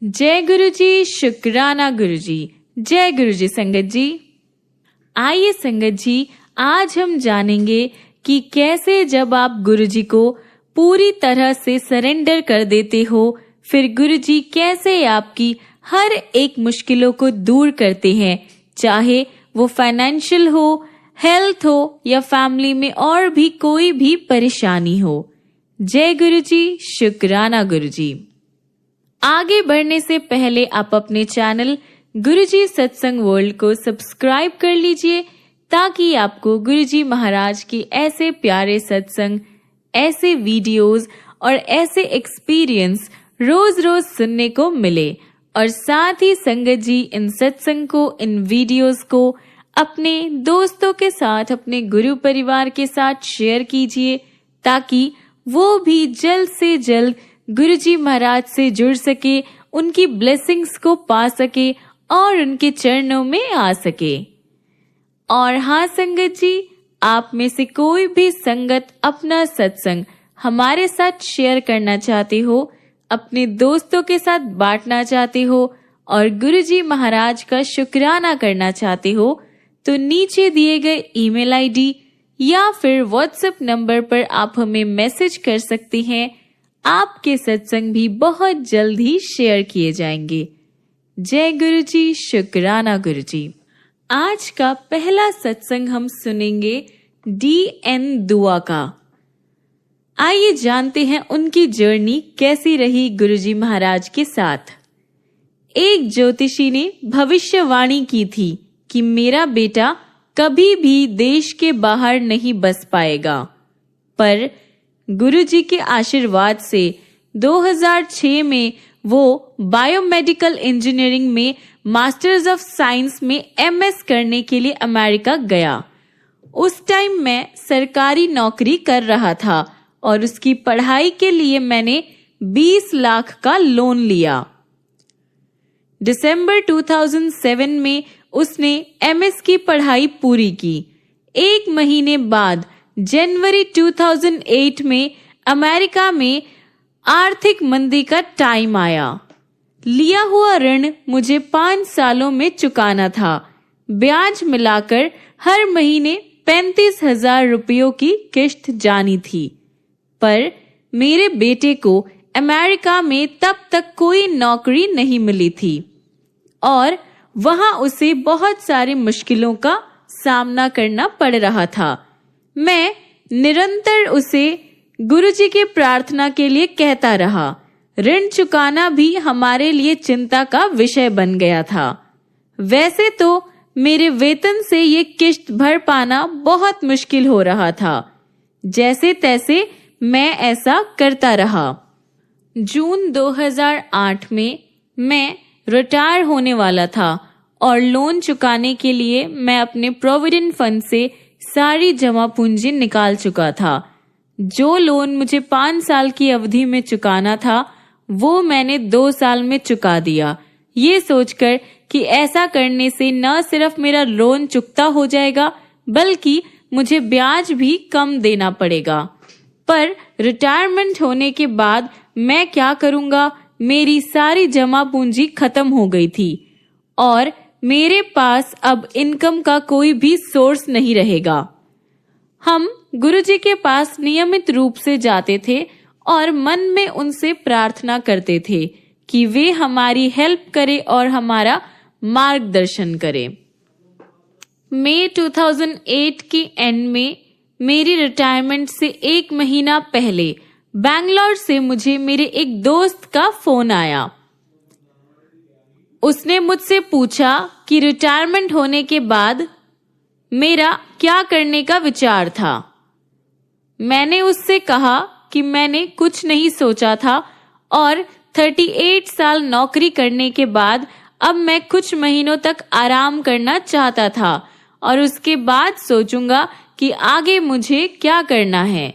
जय गुरु जी, शुक्राना गुरु जी। जय गुरु जी संगत जी। आइए संगत जी, आज हम जानेंगे कि कैसे जब आप गुरु जी को पूरी तरह से सरेंडर कर देते हो, फिर गुरु जी कैसे आपकी हर एक मुश्किलों को दूर करते हैं, चाहे वो फाइनेंशियल हो, हेल्थ हो या फैमिली में और भी कोई भी परेशानी हो। जय गुरु जी, शुक्राना गुरु जी। आगे बढ़ने से पहले आप अपने चैनल गुरुजी सत्संग वर्ल्ड को सब्सक्राइब कर लीजिए, ताकि आपको गुरुजी महाराज की ऐसे प्यारे सत्संग, ऐसे वीडियोस और ऐसे एक्सपीरियंस रोज रोज सुनने को मिले। और साथ ही संगत जी इन सत्संग को, इन वीडियोस को अपने दोस्तों के साथ, अपने गुरु परिवार के साथ शेयर कीजिए, ताकि वो भी जल्द से जल्द गुरुजी महाराज से जुड़ सके, उनकी ब्लेसिंग्स को पा सके और उनके चरणों में आ सके। और हाँ संगत जी, आप में से कोई भी संगत अपना सत्संग हमारे साथ शेयर करना चाहते हो, अपने दोस्तों के साथ बांटना चाहते हो और गुरुजी महाराज का शुक्राना करना चाहते हो, तो नीचे दिए गए ईमेल आईडी या फिर व्हाट्सएप नंबर पर आप हमें मैसेज कर सकते हैं। आपके सत्संग भी बहुत जल्द ही शेयर किए जाएंगे। जय गुरु जी, शुक्राना गुरु जी। आज का पहला सत्संग हम सुनेंगे DN दुआ का। आइए जानते हैं उनकी जर्नी कैसी रही गुरुजी महाराज के साथ। एक ज्योतिषी ने भविष्यवाणी की थी कि मेरा बेटा कभी भी देश के बाहर नहीं बस पाएगा, पर गुरुजी के आशीर्वाद से 2006 में वो बायोमेडिकल इंजीनियरिंग में मास्टर्स ऑफ साइंस में MS करने के लिए अमेरिका गया। उस टाइम मैं सरकारी नौकरी कर रहा था और उसकी पढ़ाई के लिए मैंने 20 लाख का लोन लिया। दिसंबर 2007 में उसने MS की पढ़ाई पूरी की। एक महीने बाद जनवरी 2008 में अमेरिका में आर्थिक मंदी का टाइम आया। लिया हुआ ऋण मुझे 5 सालों में चुकाना था। ब्याज मिलाकर हर महीने 35,000 रुपयों की किश्त जानी थी। पर मेरे बेटे को अमेरिका में तब तक कोई नौकरी नहीं मिली थी और वहां उसे बहुत सारी मुश्किलों का सामना करना पड़ रहा था। मैं निरंतर उसे गुरुजी की प्रार्थना के लिए कहता रहा। ऋण चुकाना भी हमारे लिए चिंता का विषय बन गया था। वैसे तो मेरे वेतन से ये किश्त भर पाना बहुत मुश्किल हो रहा था। जैसे तैसे मैं ऐसा करता रहा। जून 2008 में मैं रिटायर होने वाला था और लोन चुकाने के लिए मैं अपने प्रोविडेंट फंड से सारी जमा पूंजी निकाल चुका था। जो लोन मुझे 5 साल की अवधि में चुकाना था, वो मैंने 2 साल में चुका दिया, ये सोचकर कि ऐसा करने से न सिर्फ मेरा लोन चुकता हो जाएगा, बल्कि मुझे ब्याज भी कम देना पड़ेगा। पर रिटायरमेंट होने के बाद मैं क्या करूंगा? मेरी सारी जमा पूंजी खत्म हो गई थी और मेरे पास अब इनकम का कोई भी सोर्स नहीं रहेगा। हम गुरुजी के पास नियमित रूप से जाते थे और मन में उनसे प्रार्थना करते थे कि वे हमारी हेल्प करें और हमारा मार्गदर्शन करें। मई 2008 के एंड में मेरी रिटायरमेंट से 1 महीना पहले बैंगलोर से मुझे मेरे एक दोस्त का फोन आया। उसने मुझसे पूछा कि रिटायरमेंट होने के बाद मेरा क्या करने का विचार था। मैंने उससे कहा कि मैंने कुछ नहीं सोचा था और 38 साल नौकरी करने के बाद अब मैं कुछ महीनों तक आराम करना चाहता था और उसके बाद सोचूंगा कि आगे मुझे क्या करना है।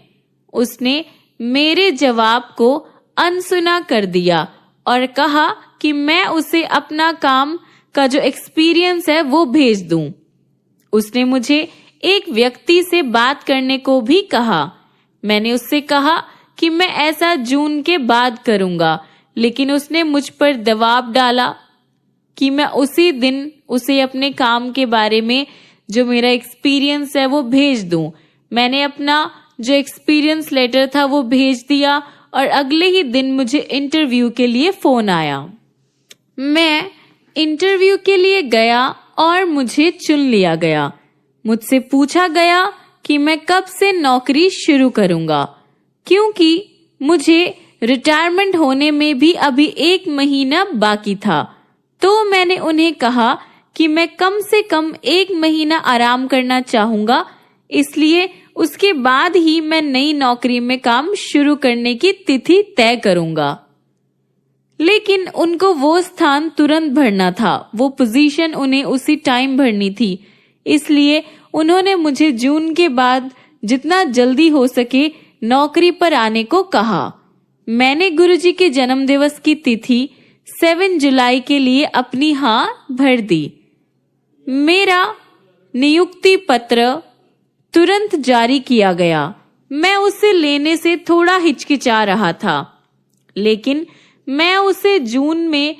उसने मेरे जवाब को अनसुना कर दिया और कहा कि मैं उसे अपना काम का जो एक्सपीरियंस है वो भेज दूं। उसने मुझे एक व्यक्ति से बात करने को भी कहा। मैंने उससे कहा कि मैं ऐसा जून के बाद करूंगा, लेकिन उसने मुझ पर दबाव डाला कि मैं उसी दिन उसे अपने काम के बारे में जो मेरा एक्सपीरियंस है वो भेज दूं। मैंने अपना जो एक्सपीरियंस लेटर था वो भेज दिया और अगले ही दिन मुझे इंटरव्यू के लिए फोन आया। मैं इंटरव्यू के लिए गया और मुझे चुन लिया गया। मुझसे पूछा गया कि मैं कब से नौकरी शुरू करूंगा, क्योंकि मुझे रिटायरमेंट होने में भी अभी 1 महीना बाकी था। तो मैंने उन्हें कहा कि मैं कम से कम 1 महीना आराम करना चाहूंगा, इसलिए उसके बाद ही मैं नई नौकरी में काम शुरू करने की तिथि तय करूंगा। लेकिन उनको वो स्थान तुरंत भरना था, वो पोजीशन उन्हें उसी टाइम भरनी थी, इसलिए उन्होंने मुझे जून के बाद जितना जल्दी हो सके नौकरी पर आने को कहा। मैंने गुरुजी के जन्मदिवस की तिथि 7 जुलाई के लिए अपनी हाँ भर दी। मेरा नियुक्ति पत्र तुरंत जारी किया गया। मैं उसे लेने से थोड़ा हिचकिचा रहा था, लेकिन मैं उसे जून में